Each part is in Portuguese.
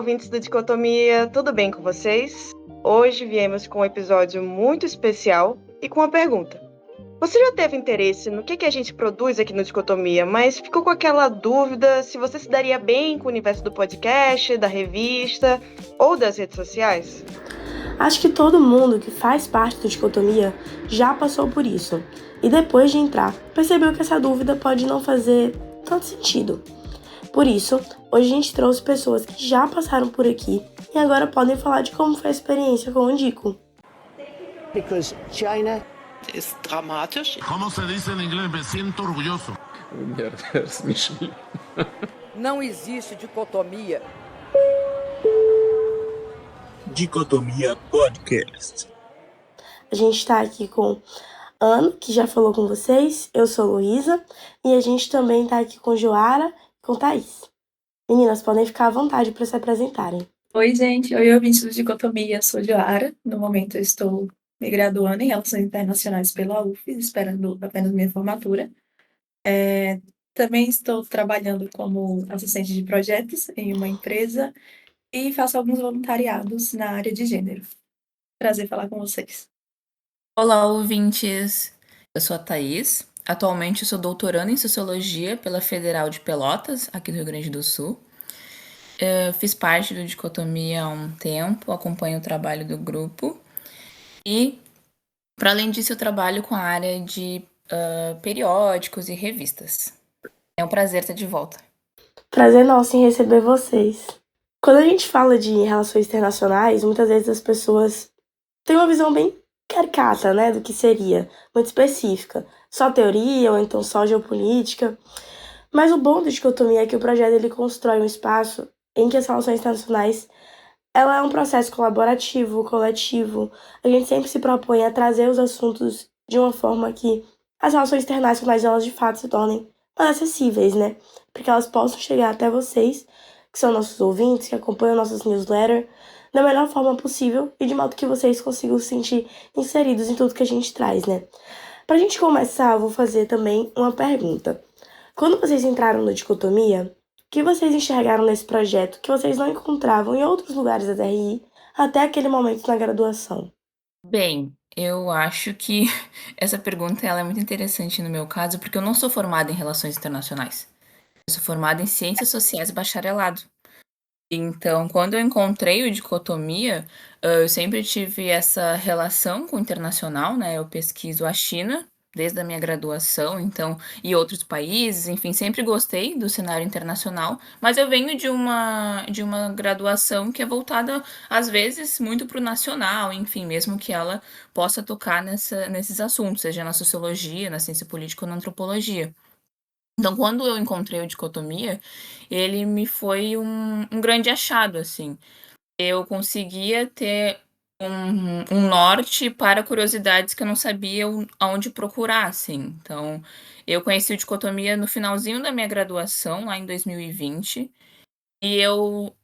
ouvintes do Dicotomia, tudo bem com vocês? Hoje viemos com um episódio muito especial e com uma pergunta. Você já teve interesse no que a gente produz aqui no Dicotomia, mas ficou com aquela dúvida se você se daria bem com o universo do podcast, da revista ou das redes sociais? Acho que todo mundo que faz parte do Dicotomia já passou por isso. E depois de entrar, percebeu que essa dúvida pode não fazer tanto sentido. Por isso, hoje a gente trouxe pessoas que já passaram por aqui e agora podem falar de como foi a experiência com o Dico. Because China ist dramatisch. ¿Cómo se dice en inglés? Me siento orgulloso. Não existe dicotomia. Dicotomia Podcast. A gente está aqui com Ana, que já falou com vocês, eu sou Luísa, e a gente também está aqui com Joara e com Thaís. Meninas, podem ficar à vontade para se apresentarem. Oi, gente. Oi, ouvintes do Dicotomia. Sou Joara. No momento eu estou me graduando em Relações Internacionais pela UFES, esperando apenas minha formatura. Também estou trabalhando como assistente de projetos em uma empresa e faço alguns voluntariados na área de gênero. Prazer falar com vocês. Olá, ouvintes! Eu sou a Thaís. Atualmente eu sou doutoranda em Sociologia pela Federal de Pelotas, aqui do Rio Grande do Sul. Eu fiz parte do Dicotomia há um tempo, acompanho o trabalho do grupo. E, para além disso, eu trabalho com a área de periódicos e revistas. É um prazer estar de volta. Prazer nosso em receber vocês. Quando a gente fala de relações internacionais, muitas vezes as pessoas têm uma visão bem caricata, né, do que seria, muito específica. Só teoria ou então só geopolítica. Mas o bom do Dicotomia é que o projeto ele constrói um espaço em que as relações internacionais ela é um processo colaborativo, coletivo. A gente sempre se propõe a trazer os assuntos de uma forma que as relações internacionais elas de fato se tornem mais acessíveis, né? Para que elas possam chegar até vocês, que são nossos ouvintes, que acompanham nossas newsletters, da melhor forma possível e de modo que vocês consigam se sentir inseridos em tudo que a gente traz, né? Pra gente começar, eu vou fazer também uma pergunta. Quando vocês entraram no Dicotomia, o que vocês enxergaram nesse projeto que vocês não encontravam em outros lugares da DRI até aquele momento na graduação? Bem, eu acho que essa pergunta ela é muito interessante no meu caso, porque eu não sou formada em Relações Internacionais. Eu sou formada em Ciências Sociais e Bacharelado. Então, quando eu encontrei o Dicotomia, eu sempre tive essa relação com o internacional, né? Eu pesquiso a China desde a minha graduação, então, e outros países, enfim, sempre gostei do cenário internacional, mas eu venho de uma graduação que é voltada, às vezes, muito para o nacional, enfim, mesmo que ela possa tocar nesses assuntos, seja na sociologia, na ciência política ou na antropologia. Então, quando eu encontrei o Dicotomia, ele me foi um grande achado, assim. Eu conseguia ter um norte para curiosidades que eu não sabia aonde procurar, assim. Então, eu conheci o Dicotomia no finalzinho da minha graduação, lá em 2020, e eu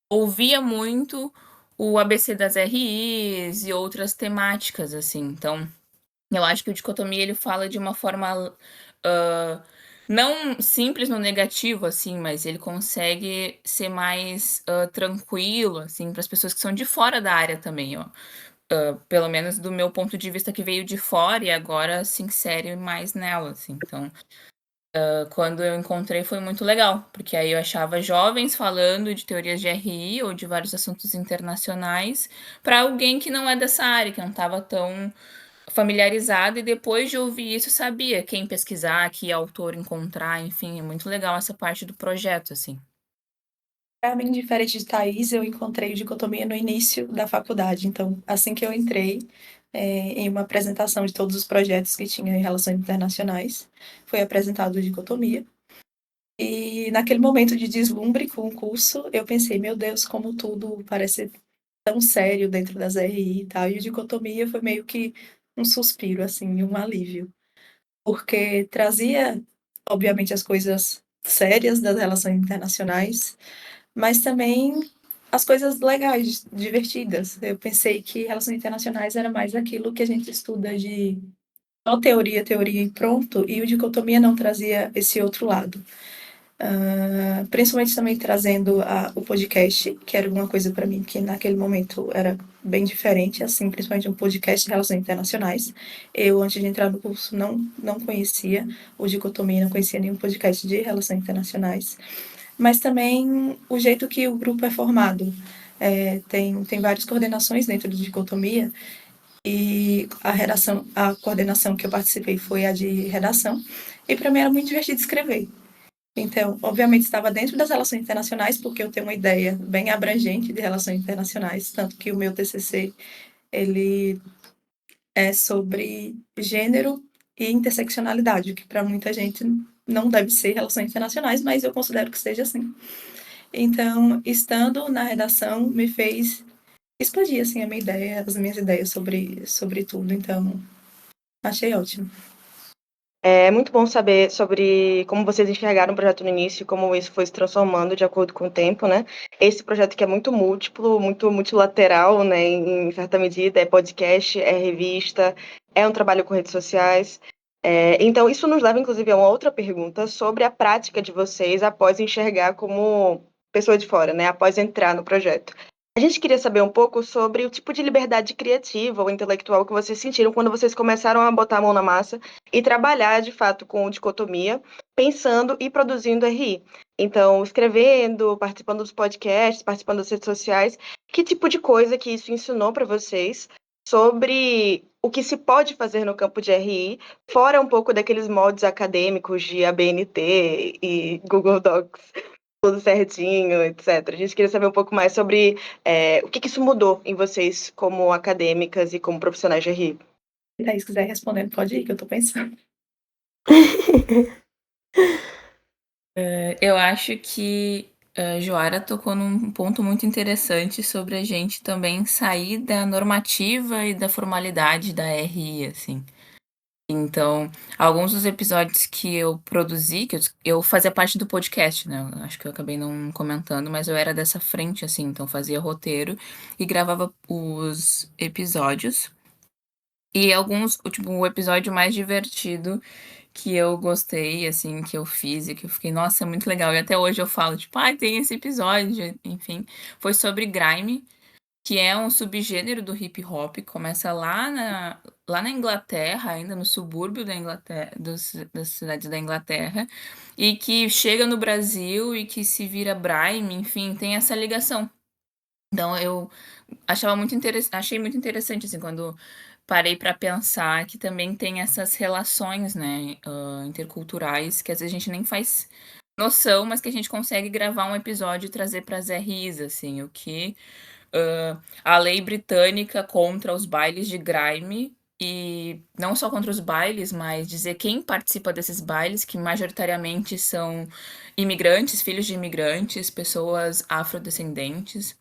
ouvia muito o ABC das RIs e outras temáticas, assim. Então, eu acho que o Dicotomia ele fala de uma forma não simples no negativo, assim, mas ele consegue ser mais tranquilo, assim, para as pessoas que são de fora da área também, ó. Pelo menos do meu ponto de vista que veio de fora e agora se insere mais nela, assim. Então, quando eu encontrei foi muito legal, porque aí eu achava jovens falando de teorias de RI ou de vários assuntos internacionais para alguém que não é dessa área, que não estava tão familiarizado, e depois de ouvir isso sabia quem pesquisar, que autor encontrar, enfim, é muito legal essa parte do projeto, assim. Para mim, diferente de Thaís, eu encontrei o Dicotomia no início da faculdade. Então, assim que eu entrei, em uma apresentação de todos os projetos que tinha em relações internacionais, foi apresentado o Dicotomia. E naquele momento de deslumbre com o curso, eu pensei, meu Deus, como tudo parece tão sério dentro das RI e tal. E o Dicotomia foi meio que um suspiro, assim, um alívio. Porque trazia, obviamente, as coisas sérias das relações internacionais, mas também as coisas legais, divertidas. Eu pensei que relações internacionais era mais aquilo que a gente estuda de só teoria, teoria e pronto, e o Dicotomia não trazia esse outro lado. Principalmente também trazendo o podcast, que era uma coisa para mim que naquele momento era bem diferente, assim, principalmente um podcast de relações internacionais. Eu, antes de entrar no curso, não conhecia o Dicotomia, não conhecia nenhum podcast de relações internacionais. Mas também o jeito que o grupo é formado. Tem várias coordenações dentro do Dicotomia, e a coordenação que eu participei foi a de redação, e para mim era muito divertido escrever. Então, obviamente, estava dentro das relações internacionais, porque eu tenho uma ideia bem abrangente de relações internacionais, tanto que o meu TCC, ele é sobre gênero e interseccionalidade, o que para muita gente não deve ser relações internacionais, mas eu considero que seja assim. Então, estando na redação, me fez expandir, assim, as minhas ideias sobre tudo, então, achei ótimo. É muito bom saber sobre como vocês enxergaram o projeto no início, como isso foi se transformando de acordo com o tempo, né? Esse projeto que é muito múltiplo, muito multilateral, né? Em certa medida, é podcast, é revista, é um trabalho com redes sociais. Então, isso nos leva, inclusive, a uma outra pergunta sobre a prática de vocês após enxergar como pessoa de fora, né? Após entrar no projeto. A gente queria saber um pouco sobre o tipo de liberdade criativa ou intelectual que vocês sentiram quando vocês começaram a botar a mão na massa e trabalhar de fato com dicotomia, pensando e produzindo RI. Então, escrevendo, participando dos podcasts, participando das redes sociais, que tipo de coisa que isso ensinou para vocês sobre o que se pode fazer no campo de RI, fora um pouco daqueles moldes acadêmicos de ABNT e Google Docs, tudo certinho, etc. A gente queria saber um pouco mais sobre o que isso mudou em vocês como acadêmicas e como profissionais de RI. Se Thaís quiser responder, pode ir, que eu tô pensando. Eu acho que a Joara tocou num ponto muito interessante sobre a gente também sair da normativa e da formalidade da RI, assim. Então, alguns dos episódios que eu produzi, que eu fazia parte do podcast, né? Eu acho que eu acabei não comentando, mas eu era dessa frente, assim, então fazia roteiro e gravava os episódios. E alguns, o episódio mais divertido que eu gostei, assim, que eu fiz e que eu fiquei, nossa, é muito legal. E até hoje eu falo, tipo, tem esse episódio, enfim, foi sobre grime, que é um subgênero do hip hop, começa lá na Inglaterra, ainda no subúrbio da Inglaterra, das cidades da Inglaterra, e que chega no Brasil e que se vira grime, enfim, tem essa ligação. Então eu achei muito interessante, assim, quando parei para pensar que também tem essas relações, né, interculturais, que às vezes a gente nem faz noção, mas que a gente consegue gravar um episódio e trazer para as RIs, assim, o que a lei britânica contra os bailes de grime, e não só contra os bailes, mas dizer quem participa desses bailes, que majoritariamente são imigrantes, filhos de imigrantes, pessoas afrodescendentes.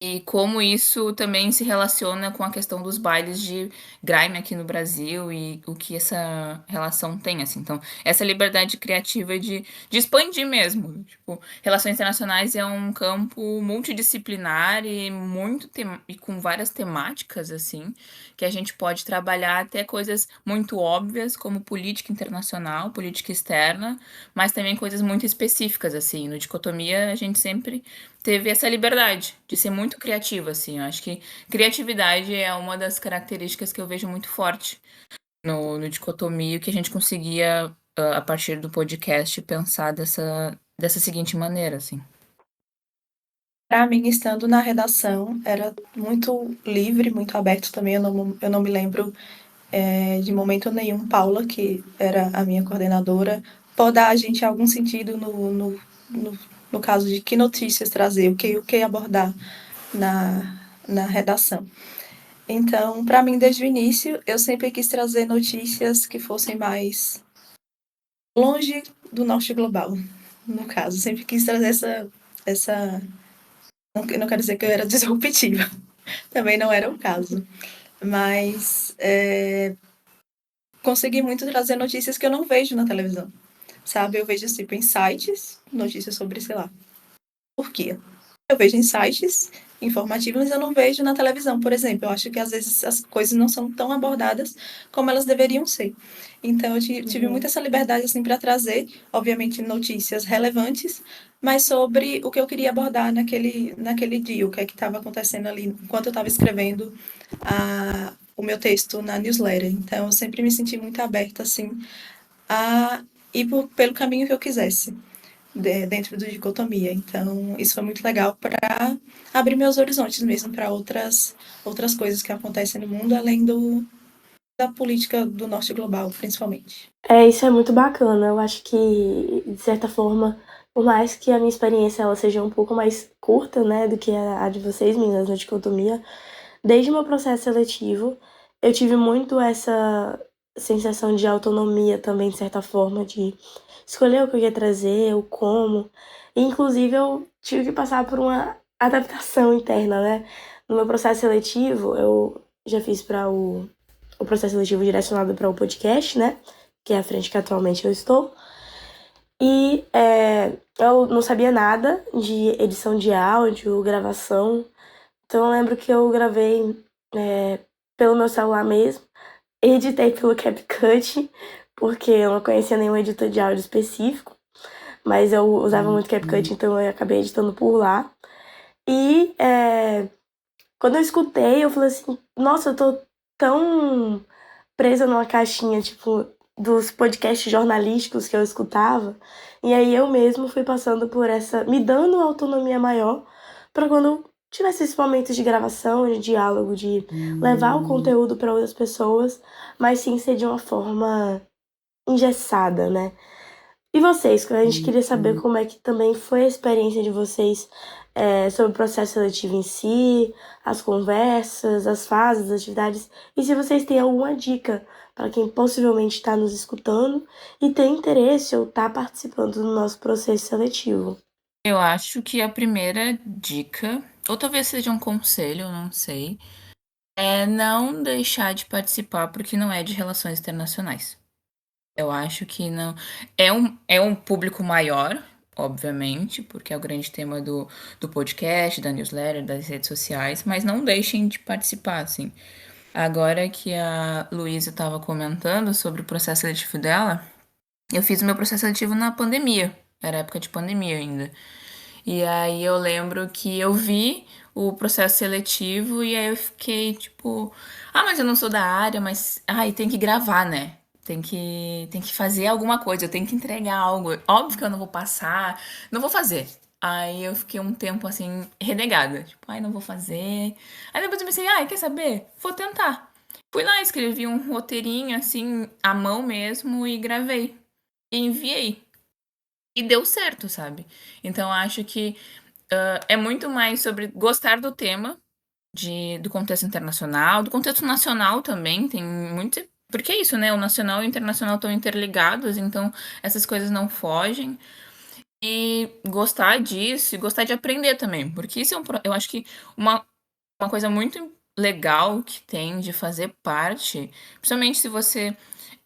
E como isso também se relaciona com a questão dos bailes de grime aqui no Brasil e o que essa relação tem, assim. Então, essa liberdade criativa de expandir mesmo. Tipo, relações internacionais é um campo multidisciplinar e e com várias temáticas, assim, que a gente pode trabalhar até coisas muito óbvias, como política internacional, política externa, mas também coisas muito específicas, assim. No Dicotomia, a gente sempre teve essa liberdade de ser muito criativa, assim. Eu acho que criatividade é uma das características que eu vejo muito forte no Dicotomia, que a gente conseguia, a partir do podcast, pensar dessa seguinte maneira, assim. Para mim, estando na redação, era muito livre, muito aberto também. Eu não me lembro de momento nenhum Paula, que era a minha coordenadora, podar a gente em algum sentido no caso de que notícias trazer, o que abordar na redação. Então, para mim, desde o início, eu sempre quis trazer notícias que fossem mais longe do norte global, no caso. Sempre quis trazer essa... Não quero dizer que eu era disruptiva, também não era o caso. Mas consegui muito trazer notícias que eu não vejo na televisão, sabe? Eu vejo, tipo, em sites, notícias sobre, sei lá, Turquia. Eu vejo em sites informativo, mas eu não vejo na televisão, por exemplo. Eu acho que às vezes as coisas não são tão abordadas como elas deveriam ser. Então eu tive Uhum. muita essa liberdade assim para trazer, obviamente, notícias relevantes, mas sobre o que eu queria abordar naquele dia, o que é que estava acontecendo ali enquanto eu estava escrevendo o meu texto na newsletter. Então eu sempre me senti muito aberta assim a ir pelo caminho que eu quisesse dentro do dicotomia. Então, isso foi muito legal para abrir meus horizontes mesmo para outras coisas que acontecem no mundo, além da política do norte global, principalmente. Isso é muito bacana. Eu acho que, de certa forma, por mais que a minha experiência ela seja um pouco mais curta, né, do que a de vocês, meninas, na dicotomia, desde o meu processo seletivo, eu tive muito essa sensação de autonomia também, de certa forma, de escolher o que eu ia trazer, o como. E, inclusive, eu tive que passar por uma adaptação interna, né? No meu processo seletivo, eu já fiz para o processo seletivo direcionado para o podcast, né? Que é a frente que atualmente eu estou. E eu não sabia nada de edição de áudio, gravação. Então eu lembro que eu gravei pelo meu celular mesmo, editei pelo CapCut, porque eu não conhecia nenhum editor de áudio específico, mas eu usava muito CapCut, então eu acabei editando por lá. E quando eu escutei, eu falei assim, nossa, eu tô tão presa numa caixinha, tipo, dos podcasts jornalísticos que eu escutava. E aí eu mesmo fui passando por essa, me dando uma autonomia maior para quando tivesse esses momentos de gravação, de diálogo, de levar o conteúdo para outras pessoas, mas sim ser de uma forma engessada, né? E vocês, a gente queria saber como é que também foi a experiência de vocês sobre o processo seletivo em si, as conversas, as fases, as atividades, e se vocês têm alguma dica para quem possivelmente está nos escutando e tem interesse ou está participando do nosso processo seletivo. Eu acho que a primeira dica, ou talvez seja um conselho, eu não sei, é não deixar de participar porque não é de relações internacionais. Eu acho que não. É um público maior, obviamente, porque é o grande tema do podcast, da newsletter, das redes sociais, mas não deixem de participar, assim. Agora que a Luísa estava comentando sobre o processo seletivo dela, eu fiz o meu processo seletivo na pandemia. Era época de pandemia ainda. E aí eu lembro que eu vi o processo seletivo e aí eu fiquei tipo, mas eu não sou da área, mas ai, tem que gravar, né? Tem que fazer alguma coisa, eu tenho que entregar algo. Óbvio que eu não vou passar, não vou fazer. Aí eu fiquei um tempo assim, renegada. Tipo, ai, não vou fazer. Aí depois eu pensei, ai, quer saber? Vou tentar. Fui lá, escrevi um roteirinho assim, à mão mesmo, e gravei. E enviei. E deu certo, sabe? Então acho que é muito mais sobre gostar do tema, do contexto internacional, do contexto nacional também, tem muito. Porque é isso, né? O nacional e o internacional estão interligados, então essas coisas não fogem. E gostar disso e gostar de aprender também, porque isso eu acho que uma coisa muito legal que tem de fazer parte, principalmente se você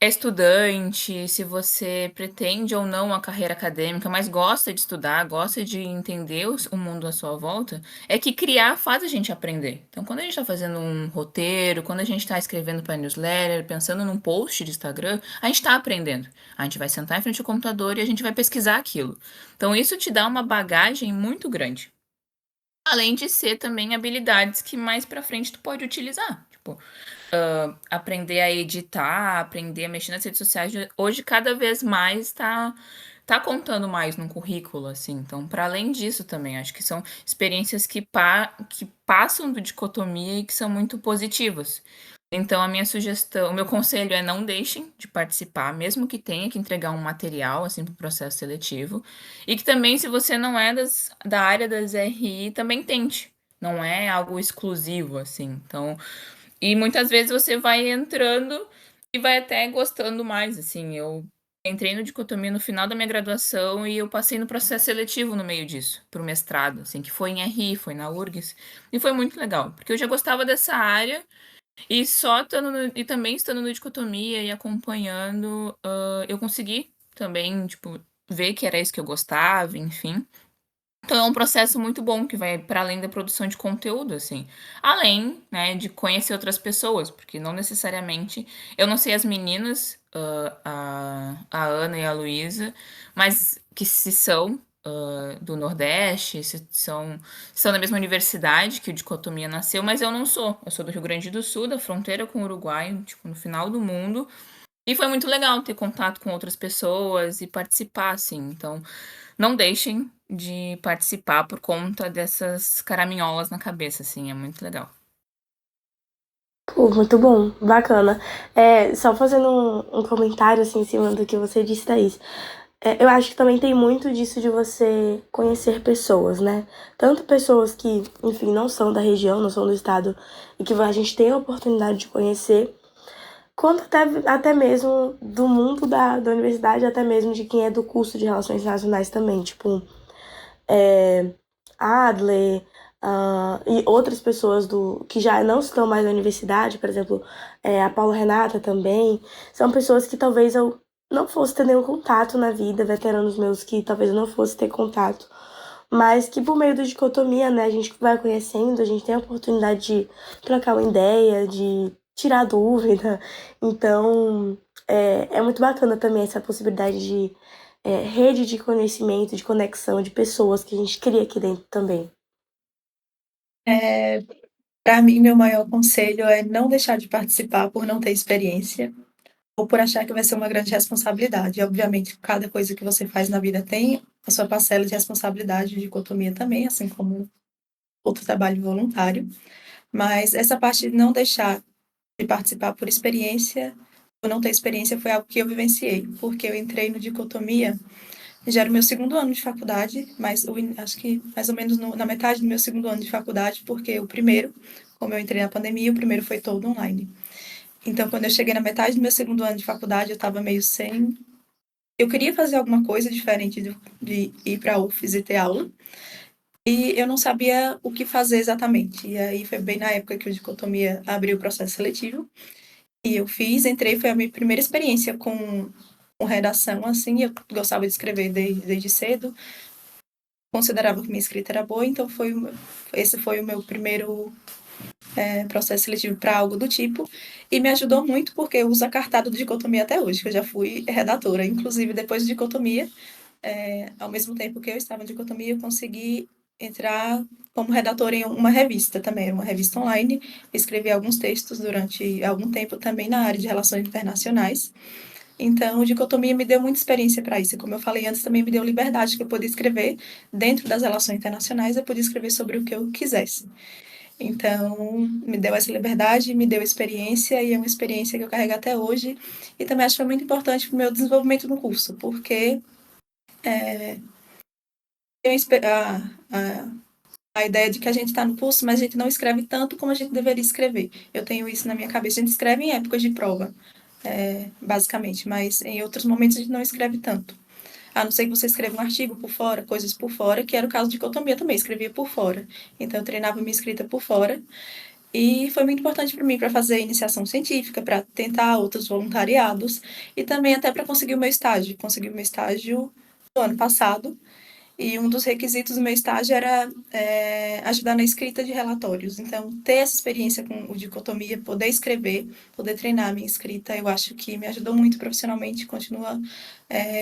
é estudante, se você pretende ou não uma carreira acadêmica, mas gosta de estudar, gosta de entender o mundo à sua volta, é que criar faz a gente aprender. Então, quando a gente está fazendo um roteiro, quando a gente está escrevendo para newsletter, pensando num post de Instagram, a gente está aprendendo. A gente vai sentar em frente ao computador e a gente vai pesquisar aquilo. Então, isso te dá uma bagagem muito grande. Além de ser também habilidades que mais pra frente tu pode utilizar. Tipo, aprender a editar, aprender a mexer nas redes sociais. Hoje, cada vez mais tá contando mais no currículo, assim. Então, para além disso também, acho que são experiências que passam do dicotomia e que são muito positivas. Então, a minha sugestão, o meu conselho é não deixem de participar, mesmo que tenha que entregar um material, assim, para o processo seletivo. E que também, se você não é da área das RI, também tente. Não é algo exclusivo, assim. Então, e muitas vezes você vai entrando e vai até gostando mais, assim. Eu entrei no dicotomia no final da minha graduação e eu passei no processo seletivo no meio disso, pro mestrado, assim, que foi em RI, foi na URGS. E foi muito legal, porque eu já gostava dessa área e só estando e também estando no dicotomia e acompanhando, eu consegui também, tipo, ver que era isso que eu gostava, enfim. Então é um processo muito bom que vai para além da produção de conteúdo, assim. Além, né, de conhecer outras pessoas, porque não necessariamente. Eu não sei as meninas, a Ana e a Luísa, mas que se são do Nordeste, se são da mesma universidade que o Dicotomia nasceu, mas eu não sou. Eu sou do Rio Grande do Sul, da fronteira com o Uruguai, tipo, no final do mundo. E foi muito legal ter contato com outras pessoas e participar, assim. Então, não deixem de participar por conta dessas caraminholas na cabeça, assim, é muito legal. Pô, muito bom, bacana. Só fazendo um comentário assim em cima do que você disse, Thaís. Eu acho que também tem muito disso de você conhecer pessoas, né? Tanto pessoas que, enfim, não são da região, não são do estado, e que a gente tem a oportunidade de conhecer, quanto até mesmo do mundo da universidade, até mesmo de quem é do curso de Relações Internacionais também. Tipo, Adler, e outras pessoas que já não estão mais na universidade, por exemplo, a Paula Renata também, são pessoas que talvez eu não fosse ter nenhum contato na vida, veteranos meus que talvez eu não fosse ter contato, mas que por meio da dicotomia, né, a gente vai conhecendo, a gente tem a oportunidade de trocar uma ideia, de tirar dúvida, então é muito bacana também essa possibilidade de rede de conhecimento, de conexão de pessoas que a gente cria aqui dentro também. Para mim, meu maior conselho é não deixar de participar por não ter experiência ou por achar que vai ser uma grande responsabilidade. Obviamente, cada coisa que você faz na vida tem a sua parcela de responsabilidade, de dicotomia também, assim como outro trabalho voluntário. Mas essa parte de não deixar de participar por experiência ou não ter experiência foi algo que eu vivenciei, porque eu entrei no dicotomia, já era o meu segundo ano de faculdade, mas acho que mais ou menos na metade do meu segundo ano de faculdade, porque o primeiro, como eu entrei na pandemia, o primeiro foi todo online. Então, quando eu cheguei na metade do meu segundo ano de faculdade, eu estava meio sem. Eu queria fazer alguma coisa diferente de ir para a UFES e ter aula, e eu não sabia o que fazer exatamente. E aí foi bem na época que o Dicotomia abriu o processo seletivo, e eu fiz, entrei, foi a minha primeira experiência com redação, assim, eu gostava de escrever desde cedo, considerava que minha escrita era boa, então esse foi o meu primeiro processo seletivo para algo do tipo, e me ajudou muito porque eu uso a cartada do Dicotomia até hoje, que eu já fui redatora. Inclusive, depois de Dicotomia, ao mesmo tempo que eu estava em Dicotomia, eu consegui entrar como redatora em uma revista também, uma revista online. Escrevi alguns textos durante algum tempo também na área de relações internacionais. Então, o Dicotomia me deu muita experiência para isso. E como eu falei antes, também me deu liberdade, que eu podia escrever dentro das relações internacionais, eu podia escrever sobre o que eu quisesse. Então, me deu essa liberdade, me deu experiência, e é uma experiência que eu carrego até hoje. E também acho que foi muito importante para o meu desenvolvimento no curso, porque a ideia de que a gente está no curso, mas a gente não escreve tanto como a gente deveria escrever. Eu tenho isso na minha cabeça. A gente escreve em épocas de prova, basicamente, mas em outros momentos a gente não escreve tanto. A não ser que você escreva um artigo por fora, coisas por fora, que era o caso de dicotomia também, escrevia por fora. Então, eu treinava minha escrita por fora. E foi muito importante para mim para fazer iniciação científica, para tentar outros voluntariados e também até para conseguir o meu estágio. Consegui o meu estágio no ano passado, e um dos requisitos do meu estágio era ajudar na escrita de relatórios. Então, ter essa experiência com o dicotomia, poder escrever, poder treinar a minha escrita, eu acho que me ajudou muito profissionalmente, continua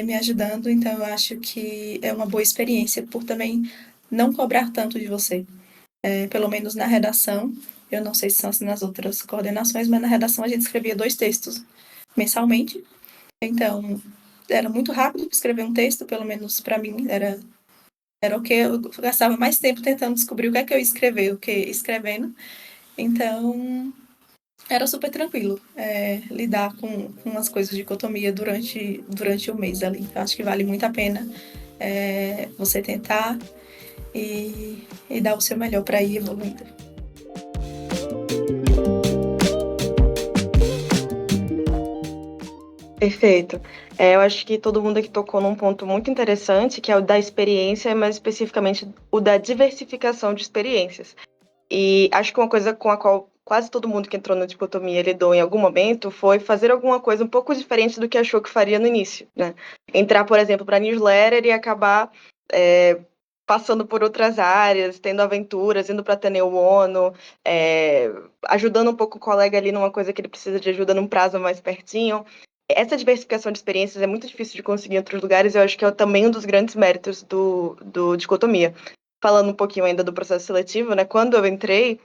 me ajudando. Então, eu acho que é uma boa experiência por também não cobrar tanto de você. Pelo menos na redação, eu não sei se são assim nas outras coordenações, mas na redação a gente escrevia 2 textos mensalmente. Então, era muito rápido escrever um texto, pelo menos para mim era o que eu gastava mais tempo tentando descobrir o que eu ia escrever, o que escrevendo. Então, era super tranquilo lidar com as coisas de dicotomia durante o mês ali. Eu acho que vale muito a pena você tentar e dar o seu melhor para ir evoluindo. Perfeito. Eu acho que todo mundo aqui tocou num ponto muito interessante, que é o da experiência, mas especificamente o da diversificação de experiências. E acho que uma coisa com a qual quase todo mundo que entrou na dicotomia lidou em algum momento foi fazer alguma coisa um pouco diferente do que achou que faria no início, né? Entrar, por exemplo, para newsletter e acabar passando por outras áreas, tendo aventuras, indo para Ateneu ONU, ajudando um pouco o colega ali numa coisa que ele precisa de ajuda num prazo mais pertinho. Essa diversificação de experiências é muito difícil de conseguir em outros lugares, eu acho que é também um dos grandes méritos do Dicotomia. Falando um pouquinho ainda do processo seletivo, né? Quando eu entrei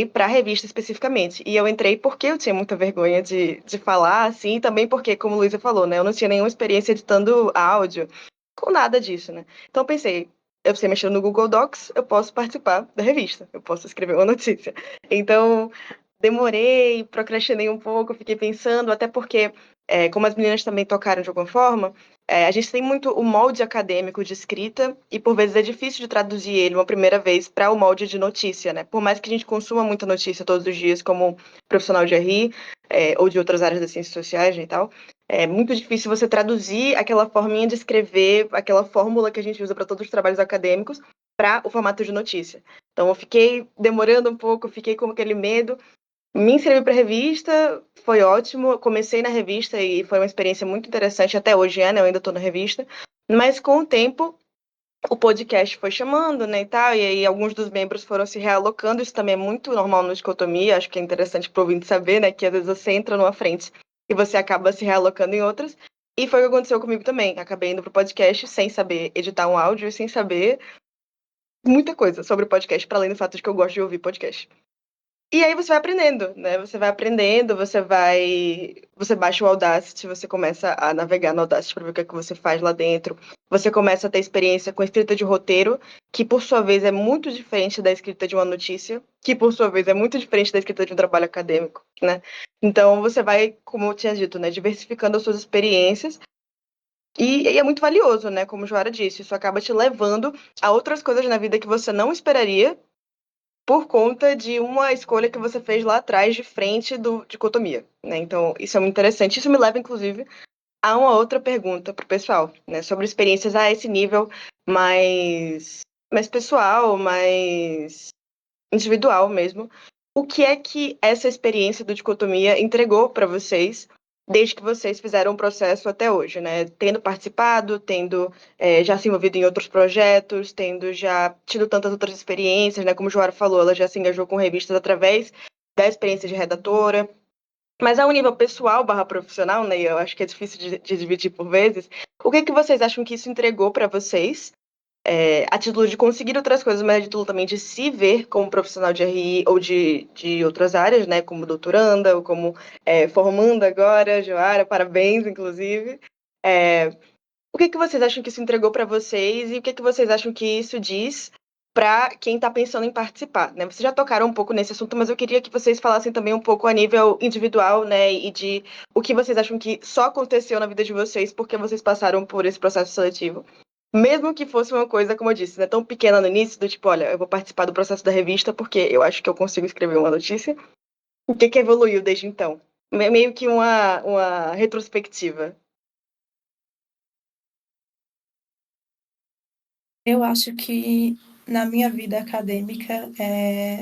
para a revista especificamente. E eu entrei porque eu tinha muita vergonha de falar, assim, e também porque, como a Luísa falou, né? Eu não tinha nenhuma experiência editando áudio, com nada disso, né? Então eu pensei, eu sei mexer no Google Docs, eu posso participar da revista, eu posso escrever uma notícia. Então, demorei, procrastinei um pouco, fiquei pensando, até porque, como as meninas também tocaram de alguma forma, a gente tem muito o molde acadêmico de escrita e, por vezes, é difícil de traduzir ele uma primeira vez para o molde de notícia, né? Por mais que a gente consuma muita notícia todos os dias como profissional de RI, ou de outras áreas das ciências sociais e tal, é muito difícil você traduzir aquela forminha de escrever, aquela fórmula que a gente usa para todos os trabalhos acadêmicos, para o formato de notícia. Então, eu fiquei demorando um pouco, fiquei com aquele medo. Me inscrevi para a revista, foi ótimo. Comecei na revista e foi uma experiência muito interessante. Até hoje né? Eu ainda estou na revista. Mas com o tempo, o podcast foi chamando, né, e tal. E aí alguns dos membros foram se realocando. Isso também é muito normal no Dicotomia. Acho que é interessante para o ouvinte saber, né, que às vezes você entra numa frente e você acaba se realocando em outras. E foi o que aconteceu comigo também. Acabei indo pro podcast sem saber editar um áudio e sem saber muita coisa sobre o podcast, para além do fato de que eu gosto de ouvir podcast. E aí você vai aprendendo, né? Você vai aprendendo, você baixa o Audacity, você começa a navegar no Audacity para ver o que é que você faz lá dentro. Você começa a ter experiência com a escrita de roteiro, que por sua vez é muito diferente da escrita de uma notícia, que por sua vez é muito diferente da escrita de um trabalho acadêmico, né? Então você vai, como eu tinha dito, né, diversificando as suas experiências. E é muito valioso, né? Como o Joara disse, isso acaba te levando a outras coisas na vida que você não esperaria por conta de uma escolha que você fez lá atrás, de frente do Dicotomia, né? Então, isso é muito interessante. Isso me leva, inclusive, a uma outra pergunta para o pessoal, né? Sobre experiências a esse nível mais pessoal, mais individual mesmo. O que é que essa experiência do Dicotomia entregou para vocês desde que vocês fizeram o processo até hoje, né? Tendo participado, tendo já se envolvido em outros projetos, tendo já tido tantas outras experiências, né? Como o Joara falou, ela já se engajou com revistas através da experiência de redatora. Mas ao nível pessoal barra profissional, né? Eu acho que é difícil de dividir por vezes. O que é que vocês acham que isso entregou para vocês? A título de conseguir outras coisas, mas a título também de se ver como profissional de RI ou de outras áreas, né, como doutoranda ou como formanda agora, Joara, parabéns, inclusive. O que vocês acham que isso entregou para vocês e o que vocês acham que isso diz para quem está pensando em participar, né? Vocês já tocaram um pouco nesse assunto, mas eu queria que vocês falassem também um pouco a nível individual, né, e de o que vocês acham que só aconteceu na vida de vocês porque vocês passaram por esse processo seletivo. Mesmo que fosse uma coisa, como eu disse, né, tão pequena no início, do tipo, olha, eu vou participar do processo da revista porque eu acho que eu consigo escrever uma notícia. O que evoluiu desde então? Meio que uma retrospectiva. Eu acho que na minha vida acadêmica,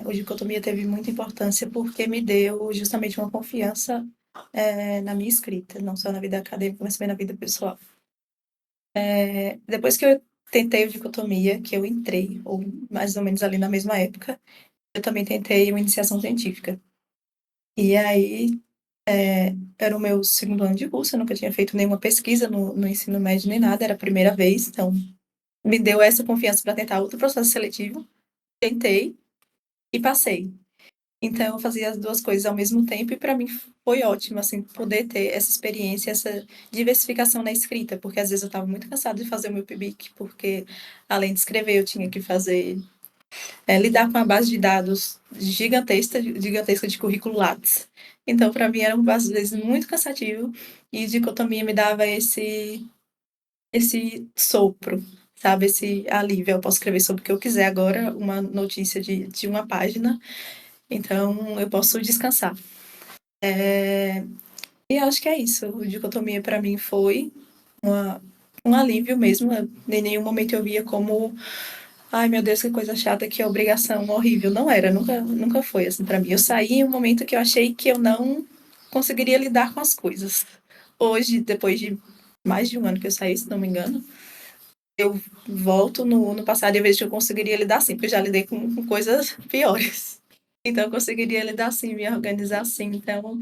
o Dicotomia teve muita importância porque me deu justamente uma confiança na minha escrita, não só na vida acadêmica, mas também na vida pessoal. Depois que eu tentei o Dicotomia, que eu entrei, ou mais ou menos ali na mesma época, eu também tentei uma iniciação científica. E aí, era o meu segundo ano de curso, eu nunca tinha feito nenhuma pesquisa no ensino médio nem nada, era a primeira vez, então me deu essa confiança para tentar outro processo seletivo. Tentei e passei. Então, eu fazia as duas coisas ao mesmo tempo e para mim foi ótimo, assim, poder ter essa experiência, essa diversificação na escrita, porque às vezes eu estava muito cansada de fazer o meu PIBIC, porque além de escrever eu tinha que fazer, lidar com uma base de dados gigantesca de currículo Lattes. Então, para mim era às vezes muito cansativo e Dicotomia me dava esse sopro, sabe, esse alívio. Eu posso escrever sobre o que eu quiser agora, uma notícia de uma página, então eu posso descansar. E acho que é isso. O Dicotomia para mim foi um alívio mesmo. Em nenhum momento eu via como, ai meu Deus, que coisa chata, que obrigação horrível. Não era, nunca foi assim para mim. Eu saí em um momento que eu achei que eu não conseguiria lidar com as coisas. Hoje, depois de mais de um ano que eu saí, se não me engano, eu volto no passado e vejo que eu conseguiria lidar sim, porque eu já lidei com coisas piores. Então, eu conseguiria lidar sim, me organizar sim. Então,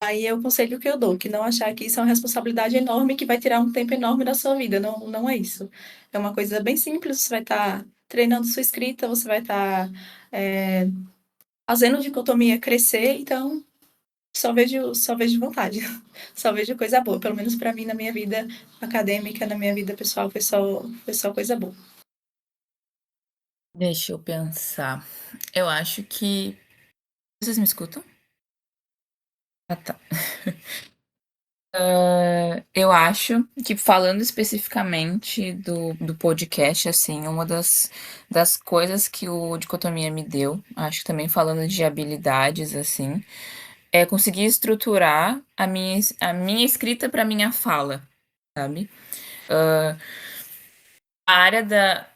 aí é o conselho que eu dou, que não achar que isso é uma responsabilidade enorme que vai tirar um tempo enorme da sua vida. Não, não é isso. É uma coisa bem simples, você vai estar treinando sua escrita, você vai estar fazendo dicotomia crescer, então só vejo vontade. Só vejo coisa boa. Pelo menos para mim, na minha vida acadêmica, na minha vida pessoal, foi só coisa boa. Deixa eu pensar. Eu acho que. Vocês me escutam? Ah, tá. Eu acho que falando especificamente do podcast, assim, uma das coisas que o Dicotomia me deu, acho que também falando de habilidades, assim, é conseguir estruturar a minha escrita para minha fala, sabe? A área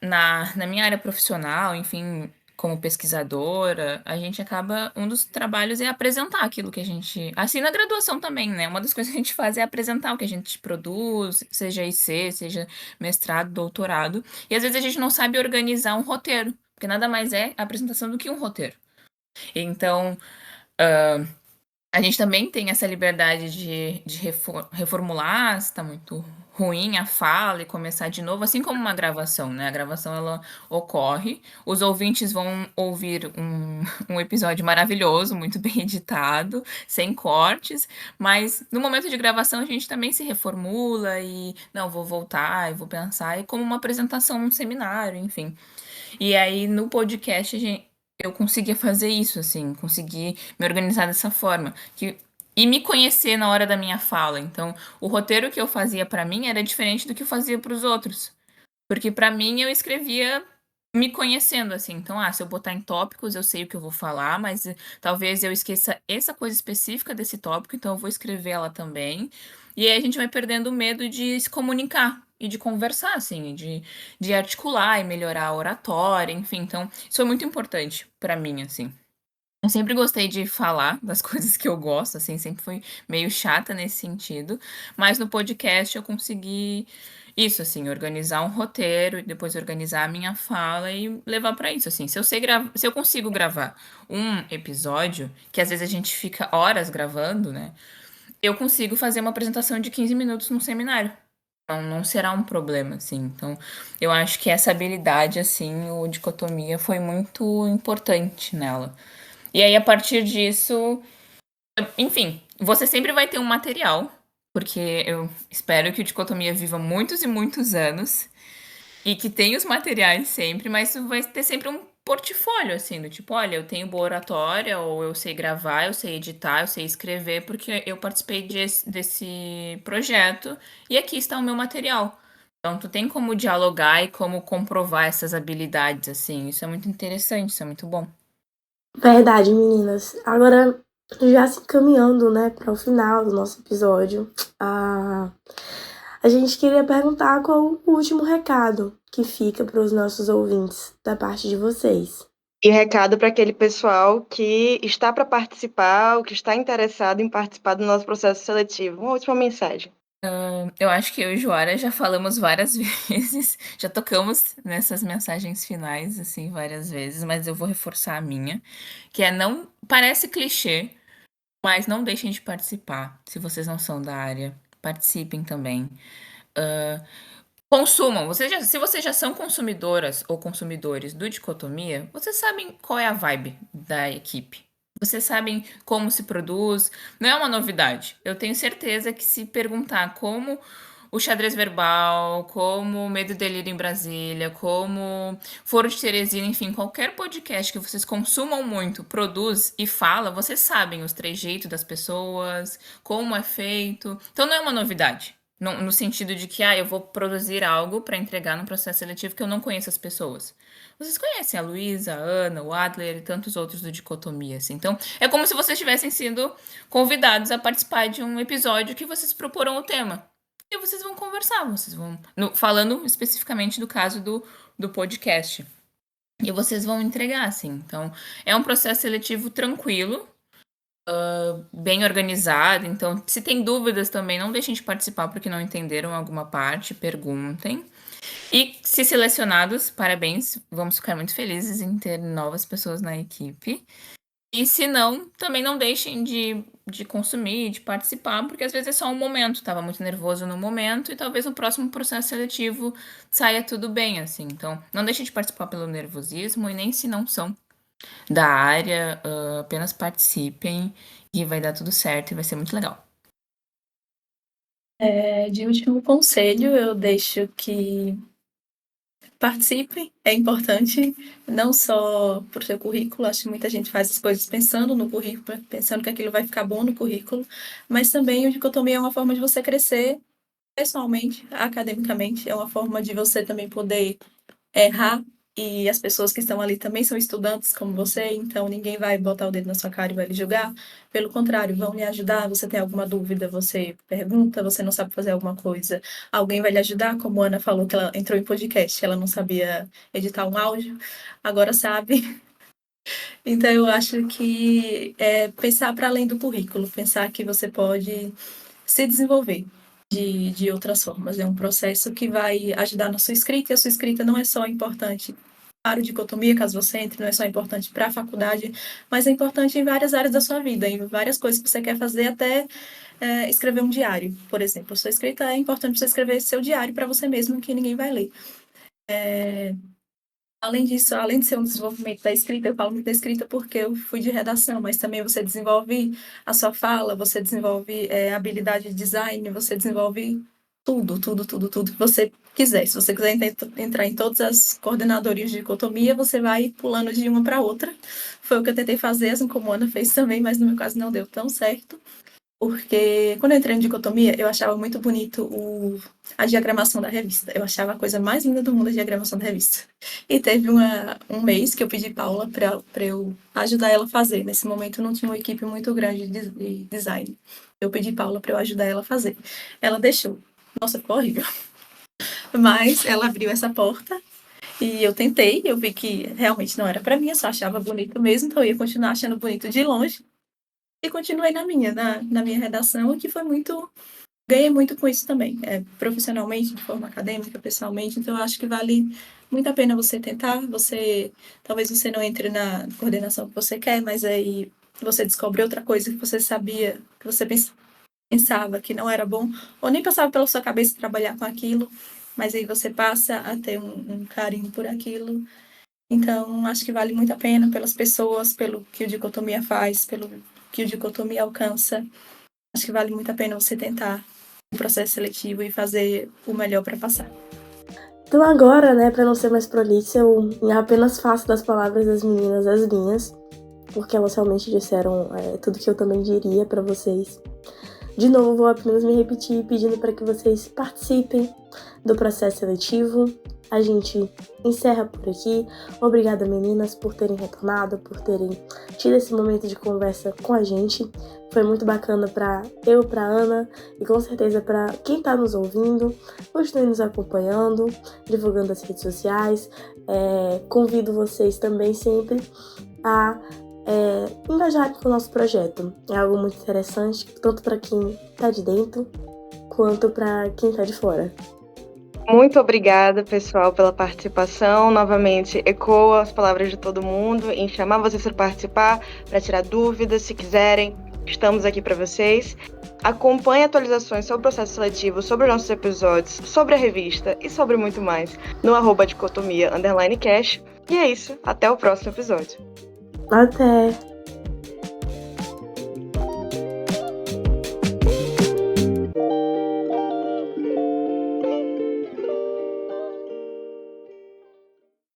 na minha área profissional, enfim, como pesquisadora, a gente acaba um dos trabalhos é apresentar aquilo que a gente assim na graduação também, né, uma das coisas que a gente faz é apresentar o que a gente produz, seja IC, seja mestrado, doutorado, e às vezes a gente não sabe organizar um roteiro, porque nada mais é a apresentação do que um roteiro. Então, a gente também tem essa liberdade de reformular se tá muito ruim a fala e começar de novo, assim como uma gravação, né? A gravação ela ocorre, os ouvintes vão ouvir um episódio maravilhoso, muito bem editado, sem cortes, mas no momento de gravação a gente também se reformula e não, vou voltar, e vou pensar, é como uma apresentação, um seminário, enfim. E aí no podcast eu conseguia fazer isso, assim, consegui me organizar dessa forma, e me conhecer na hora da minha fala. Então, o roteiro que eu fazia pra mim era diferente do que eu fazia pros outros, porque pra mim eu escrevia me conhecendo assim. Então, se eu botar em tópicos, eu sei o que eu vou falar, mas talvez eu esqueça essa coisa específica desse tópico, então eu vou escrever ela também. E aí a gente vai perdendo o medo de se comunicar e de conversar, assim, de articular e melhorar a oratória, enfim. Então, isso foi muito importante pra mim, assim. Eu sempre gostei de falar das coisas que eu gosto, assim, sempre fui meio chata nesse sentido, mas no podcast eu consegui isso, assim, organizar um roteiro e depois organizar a minha fala e levar pra isso, assim. Se eu consigo gravar um episódio, que às vezes a gente fica horas gravando, né? Eu consigo fazer uma apresentação de 15 minutos num seminário. Então, não será um problema, assim. Então, eu acho que essa habilidade, assim, o dicotomia foi muito importante nela. E aí, a partir disso, enfim, você sempre vai ter um material, porque eu espero que o Dicotomia viva muitos e muitos anos e que tenha os materiais sempre, mas vai ter sempre um portfólio, assim, do tipo, olha, eu tenho boa oratória, ou eu sei gravar, eu sei editar, eu sei escrever, porque eu participei desse projeto e aqui está o meu material. Então, tu tem como dialogar e como comprovar essas habilidades, assim. Isso é muito interessante, isso é muito bom. Verdade, meninas. Agora, já se encaminhando, né, para o final do nosso episódio, a gente queria perguntar qual o último recado que fica para os nossos ouvintes da parte de vocês. E recado para aquele pessoal que está para participar, ou que está interessado em participar do nosso processo seletivo. Uma última mensagem. Eu acho que eu e Joara já falamos várias vezes, já tocamos nessas mensagens finais, assim, várias vezes, mas eu vou reforçar a minha, que é não. Parece clichê, mas não deixem de participar. Se vocês não são da área, participem também. Consumam. Se vocês já são consumidoras ou consumidores do Dicotomia, vocês sabem qual é a vibe da equipe. Vocês sabem como se produz. Não é uma novidade. Eu tenho certeza que se perguntar como o xadrez verbal, como o Medo e Delírio em Brasília, como Foro de Teresina, enfim, qualquer podcast que vocês consumam muito, produz e fala, vocês sabem os trejeitos das pessoas, como é feito. Então não é uma novidade. No sentido de que, eu vou produzir algo para entregar no processo seletivo que eu não conheço as pessoas. Vocês conhecem a Luísa, a Ana, o Adler e tantos outros do Dicotomia, assim. Então, é como se vocês tivessem sido convidados a participar de um episódio que vocês proporam o tema. E vocês vão conversar, vocês vão... falando especificamente do caso do podcast. E vocês vão entregar, assim. Então, é um processo seletivo tranquilo, bem organizada. Então, se tem dúvidas também, não deixem de participar porque não entenderam alguma parte, perguntem. E se selecionados, parabéns, vamos ficar muito felizes em ter novas pessoas na equipe. E se não, também não deixem de consumir, de participar, porque às vezes é só um momento. Estava muito nervoso no momento e talvez no próximo processo seletivo saia tudo bem, assim. Então, não deixem de participar pelo nervosismo e nem se não são da área, apenas participem e vai dar tudo certo e vai ser muito legal. De último conselho, eu deixo que participem, é importante, não só por seu currículo, acho que muita gente faz as coisas pensando no currículo, pensando que aquilo vai ficar bom no currículo, mas também o dicotomia é uma forma de você crescer pessoalmente, academicamente, é uma forma de você também poder errar, e as pessoas que estão ali também são estudantes como você, então ninguém vai botar o dedo na sua cara e vai lhe julgar. Pelo contrário, vão lhe ajudar. Você tem alguma dúvida, você pergunta, você não sabe fazer alguma coisa, alguém vai lhe ajudar, como a Ana falou que ela entrou em podcast, ela não sabia editar um áudio, agora sabe. Então eu acho que é pensar para além do currículo, pensar que você pode se desenvolver de outras formas. É um processo que vai ajudar na sua escrita, e a sua escrita não é só importante para o dicotomia, caso você entre, não é só importante para a faculdade, mas é importante em várias áreas da sua vida, em várias coisas que você quer fazer, até escrever um diário, por exemplo. A sua escrita é importante você escrever seu diário para você mesmo, que ninguém vai ler. Além disso, além de ser um desenvolvimento da escrita, eu falo muito da escrita porque eu fui de redação, mas também você desenvolve a sua fala, você desenvolve habilidade de design, você desenvolve tudo que você quiser. Se você quiser entrar em todas as coordenadorias de dicotomia, você vai pulando de uma para outra. Foi o que eu tentei fazer, assim como a Ana fez também, mas no meu caso não deu tão certo. Porque quando eu entrei em dicotomia, eu achava muito bonito a diagramação da revista. Eu achava a coisa mais linda do mundo a diagramação da revista. E teve um mês que eu pedi Paula para eu ajudar ela a fazer. Nesse momento não tinha uma equipe muito grande de design. Eu pedi Paula para eu ajudar ela a fazer. Ela deixou. Nossa, ficou horrível. Mas ela abriu essa porta e eu tentei. Eu vi que realmente não era para mim, eu só achava bonito mesmo, então eu ia continuar achando bonito de longe. E continuei na minha redação, que foi muito. Ganhei muito com isso também, profissionalmente, de forma acadêmica, pessoalmente. Então, eu acho que vale muito a pena você tentar. Talvez você não entre na coordenação que você quer, mas aí você descobre outra coisa que você sabia, que você pensava que não era bom, ou nem passava pela sua cabeça trabalhar com aquilo, mas aí você passa a ter um carinho por aquilo. Então, acho que vale muito a pena pelas pessoas, pelo que o dicotomia faz, pelo que o dicotomia alcança. Acho que vale muito a pena você tentar um processo seletivo e fazer o melhor para passar. Então agora, né, para não ser mais prolixa, eu apenas faço das palavras das meninas as minhas, porque elas realmente disseram tudo que eu também diria para vocês. De novo, vou apenas me repetir pedindo para que vocês participem do processo seletivo. A gente encerra por aqui. Obrigada, meninas, por terem retornado, por terem tido esse momento de conversa com a gente. Foi muito bacana para Ana e com certeza para quem está nos ouvindo. Continue nos acompanhando, divulgando as redes sociais. Convido vocês também sempre a engajarem com o nosso projeto. É algo muito interessante, tanto para quem está de dentro, quanto para quem está de fora. Muito obrigada, pessoal, pela participação. Novamente, ecoo as palavras de todo mundo em chamar vocês para participar, para tirar dúvidas, se quiserem. Estamos aqui para vocês. Acompanhe atualizações sobre o processo seletivo, sobre os nossos episódios, sobre a revista e sobre muito mais no @dicotomia_cash. E é isso. Até o próximo episódio. Até!